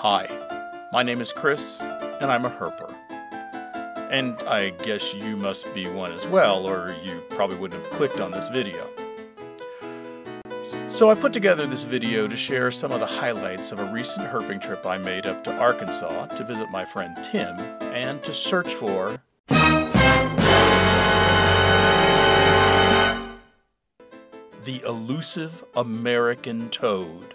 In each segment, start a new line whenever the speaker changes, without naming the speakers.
Hi, my name is Chris, and I'm a herper. And I guess you must be one as well, or you probably wouldn't have clicked on this video. So I put together this video to share some of the highlights of a recent herping trip I made up to Arkansas to visit my friend Tim and to search for the elusive American toad.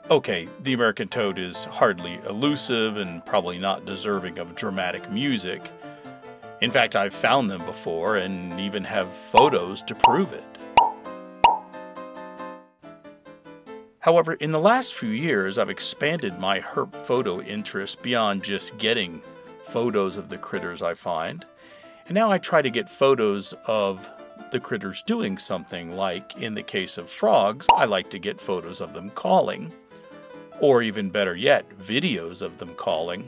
Okay, the American toad is hardly elusive and probably not deserving of dramatic music. In fact, I've found them before and even have photos to prove it. However, in the last few years, I've expanded my herp photo interest beyond just getting photos of the critters I find. And now I try to get photos of the critters doing something, like in the case of frogs, I like to get photos of them calling. Or even better yet, videos of them calling.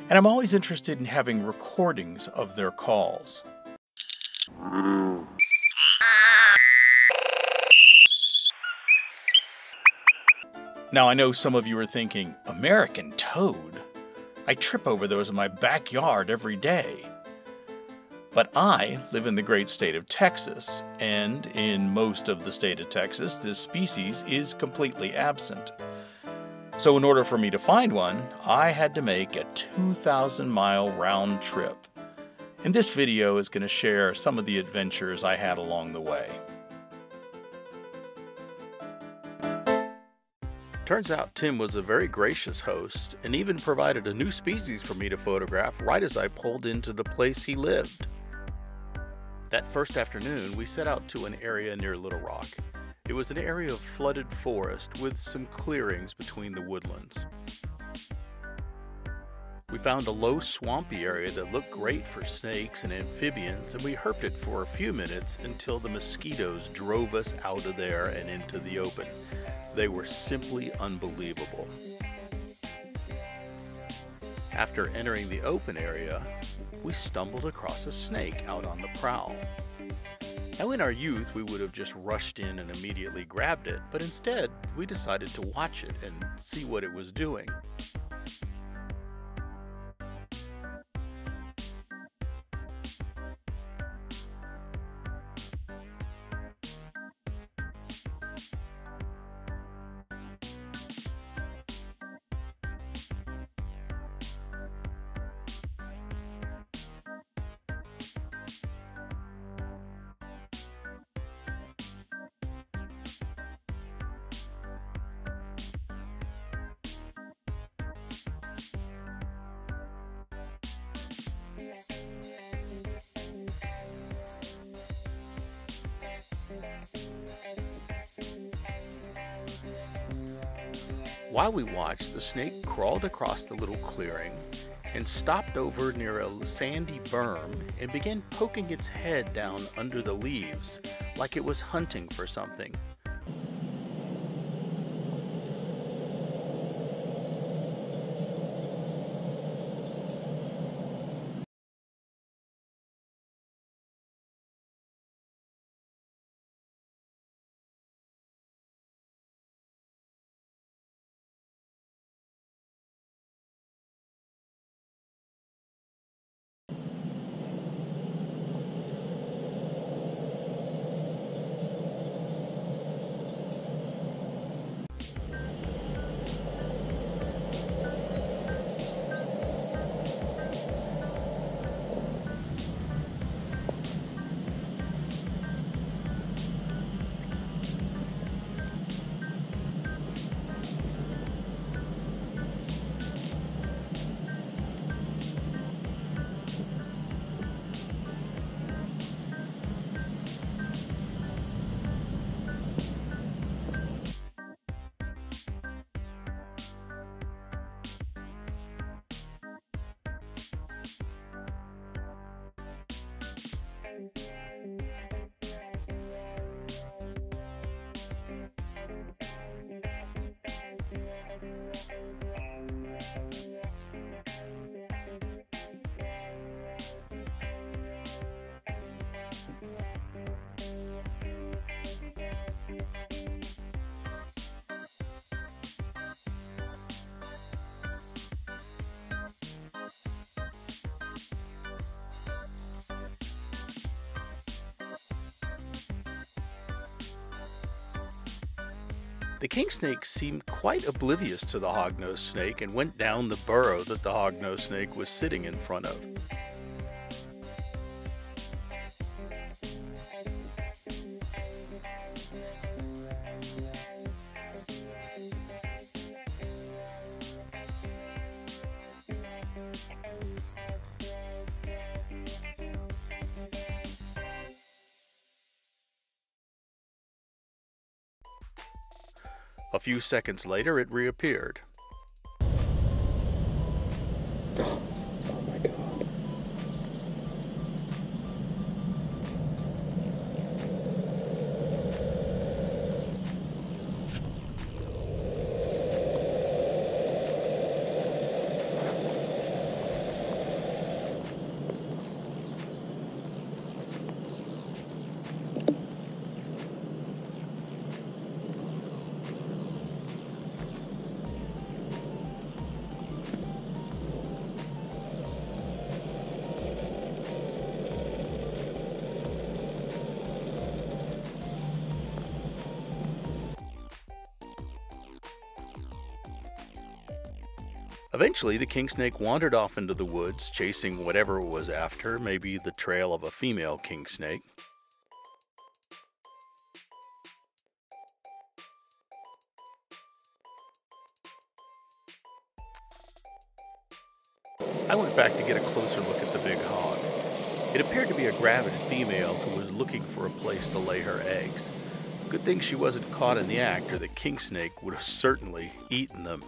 And I'm always interested in having recordings of their calls. Now I know some of you are thinking, American toad? I trip over those in my backyard every day. But I live in the great state of Texas, and in most of the state of Texas, this species is completely absent. So in order for me to find one, I had to make a 2,000-mile round trip. And this video is going to share some of the adventures I had along the way. Turns out Tim was a very gracious host and even provided a new species for me to photograph right as I pulled into the place he lived. That first afternoon, we set out to an area near Little Rock. It was an area of flooded forest with some clearings between the woodlands. We found a low, swampy area that looked great for snakes and amphibians, and we herped it for a few minutes until the mosquitoes drove us out of there and into the open. They were simply unbelievable. After entering the open area, we stumbled across a snake out on the prowl. Now in our youth, we would have just rushed in and immediately grabbed it, but instead, we decided to watch it and see what it was doing. While we watched, the snake crawled across the little clearing and stopped over near a sandy berm and began poking its head down under the leaves like it was hunting for something. The king snake seemed quite oblivious to the hognose snake and went down the burrow that the hognose snake was sitting in front of. A few seconds later, it reappeared.
Oh my God.
Eventually, the king snake wandered off into the woods, chasing whatever it was after, maybe the trail of a female king snake. I went back to get a closer look at the big hog. It appeared to be a gravid female who was looking for a place to lay her eggs. Good thing she wasn't caught in the act, or the king snake would have certainly eaten them.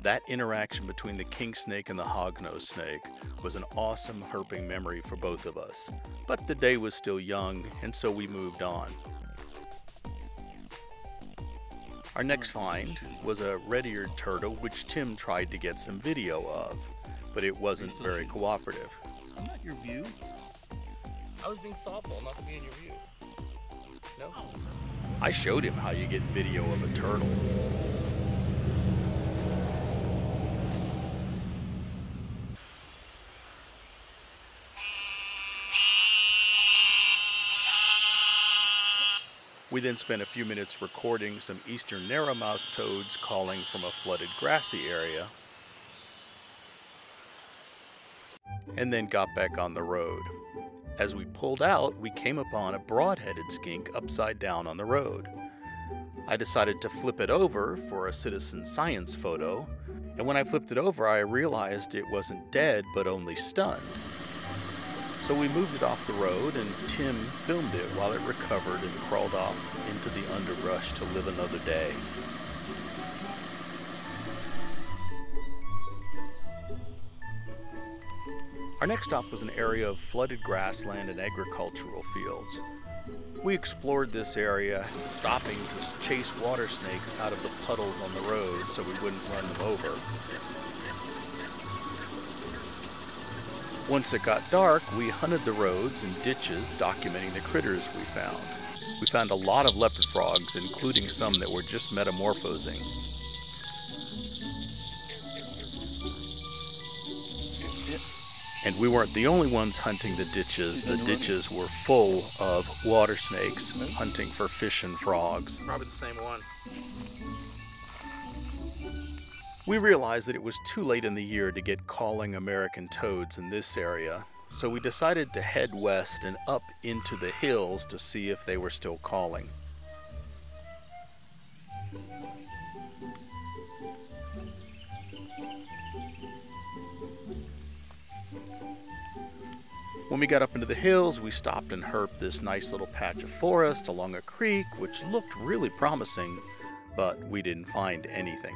That interaction between the king snake and the hognose snake was an awesome herping memory for both of us. But the day was still young, and so we moved on. Our next find was a red-eared turtle, which Tim tried to get some video of, but it wasn't very cooperative.
I'm not your view. I was being thoughtful, not to be in your view. No?
I showed him how you get video of a turtle. We then spent a few minutes recording some eastern narrowmouth toads calling from a flooded grassy area, and then got back on the road. As we pulled out, we came upon a broad-headed skink upside down on the road. I decided to flip it over for a citizen science photo, and when I flipped it over, I realized it wasn't dead, but only stunned. So we moved it off the road, and Tim filmed it while it recovered and crawled off into the underbrush to live another day. Our next stop was an area of flooded grassland and agricultural fields. We explored this area, stopping to chase water snakes out of the puddles on the road so we wouldn't run them over. Once it got dark, we hunted the roads and ditches, documenting the critters we found. We found a lot of leopard frogs, including some that were just metamorphosing. And we weren't the only ones hunting the ditches. The ditches were full of water snakes hunting for fish and frogs.
Probably the same one.
We realized that it was too late in the year to get calling American toads in this area, so we decided to head west and up into the hills to see if they were still calling. When we got up into the hills, we stopped and herped this nice little patch of forest along a creek, which looked really promising, but we didn't find anything.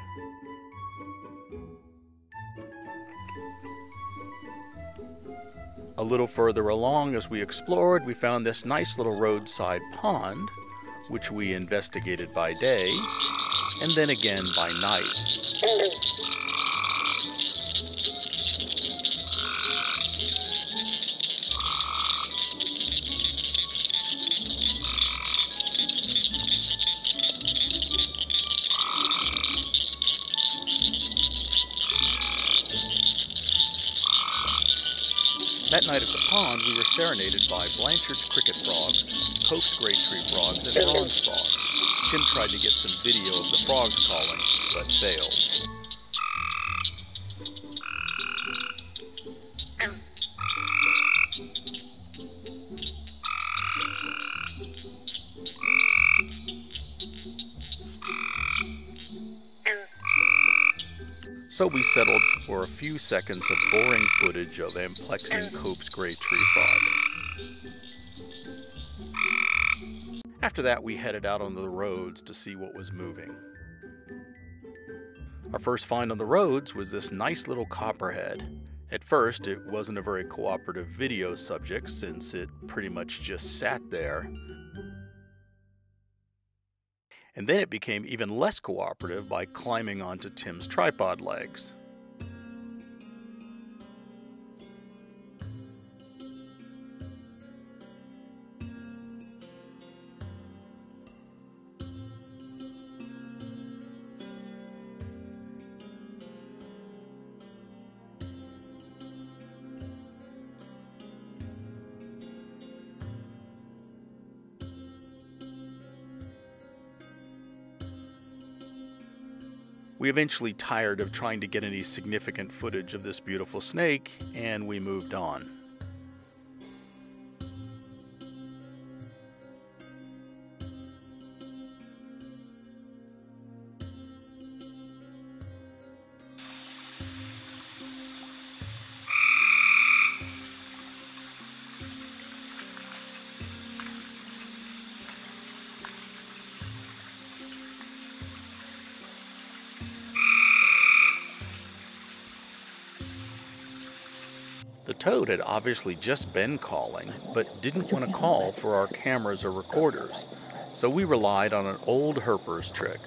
A little further along, as we explored, we found this nice little roadside pond, which we investigated by day, and then again by night. That night at the pond, we were serenaded by Blanchard's cricket frogs, Cope's great tree frogs, and bronze frogs. Tim tried to get some video of the frogs calling, but failed. So we settled for a few seconds of boring footage of amplexing Cope's great tree frogs. After that, we headed out on the roads to see what was moving. Our first find on the roads was this nice little copperhead. At first, it wasn't a very cooperative video subject since it pretty much just sat there. And then it became even less cooperative by climbing onto Tim's tripod legs. We eventually tired of trying to get any significant footage of this beautiful snake, and we moved on. The toad had obviously just been calling, but didn't want to call for our cameras or recorders, so we relied on an old herper's trick.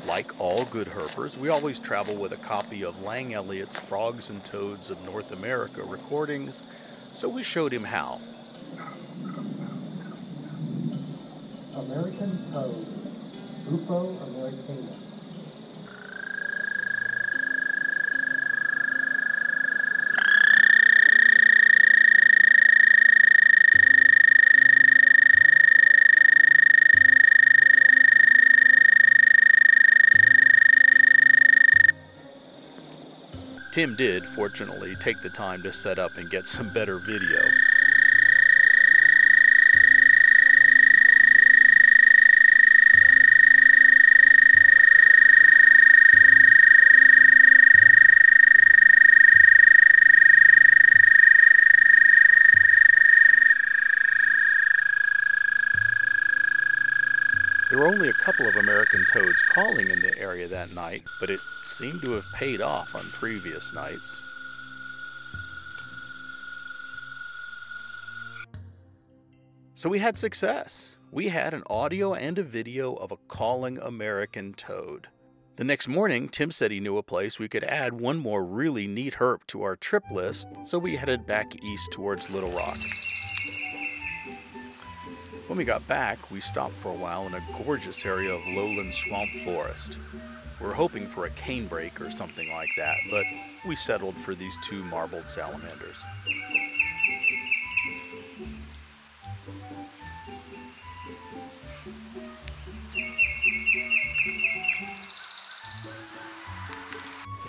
Like all good herpers, we always travel with a copy of Lang Elliott's Frogs and Toads of North America recordings, so we showed him how.
American toad, Bufo americana.
Tim did, fortunately, take the time to set up and get some better video. There were only a couple of American toads calling in the area that night, but it seemed to have paid off on previous nights. So we had success. We had an audio and a video of a calling American toad. The next morning, Tim said he knew a place we could add one more really neat herp to our trip list, so we headed back east towards Little Rock. When we got back, we stopped for a while in a gorgeous area of lowland swamp forest. We were hoping for a canebrake or something like that, but we settled for these two marbled salamanders.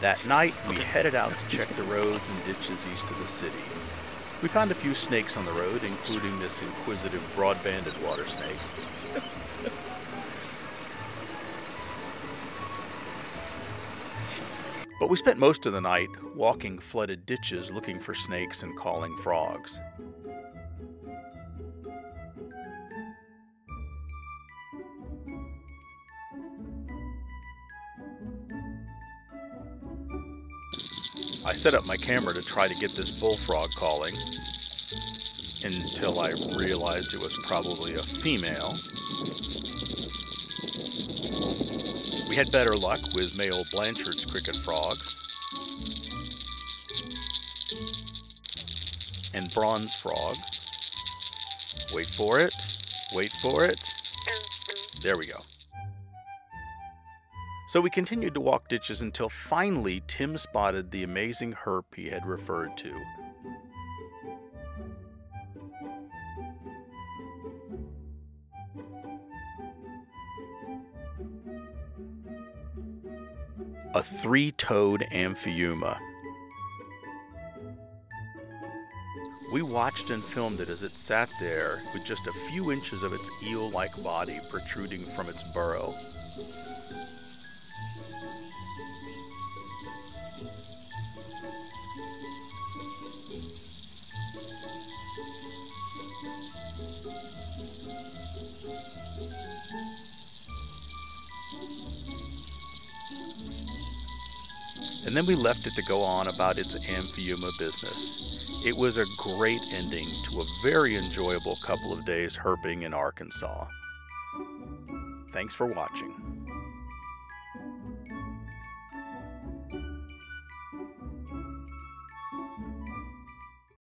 That night, we headed out to check the roads and ditches east of the city. We found a few snakes on the road, including this inquisitive broad-banded water snake. But we spent most of the night walking flooded ditches looking for snakes and calling frogs. I set up my camera to try to get this bullfrog calling, until I realized it was probably a female. We had better luck with male Blanchard's cricket frogs and bronze frogs. Wait for it, wait for it. There we go. So we continued to walk ditches until finally Tim spotted the amazing herp he had referred to. A three-toed amphiuma. We watched and filmed it as it sat there with just a few inches of its eel-like body protruding from its burrow. And then we left it to go on about its amphiuma business. It was a great ending to a very enjoyable couple of days herping in Arkansas. Thanks for watching.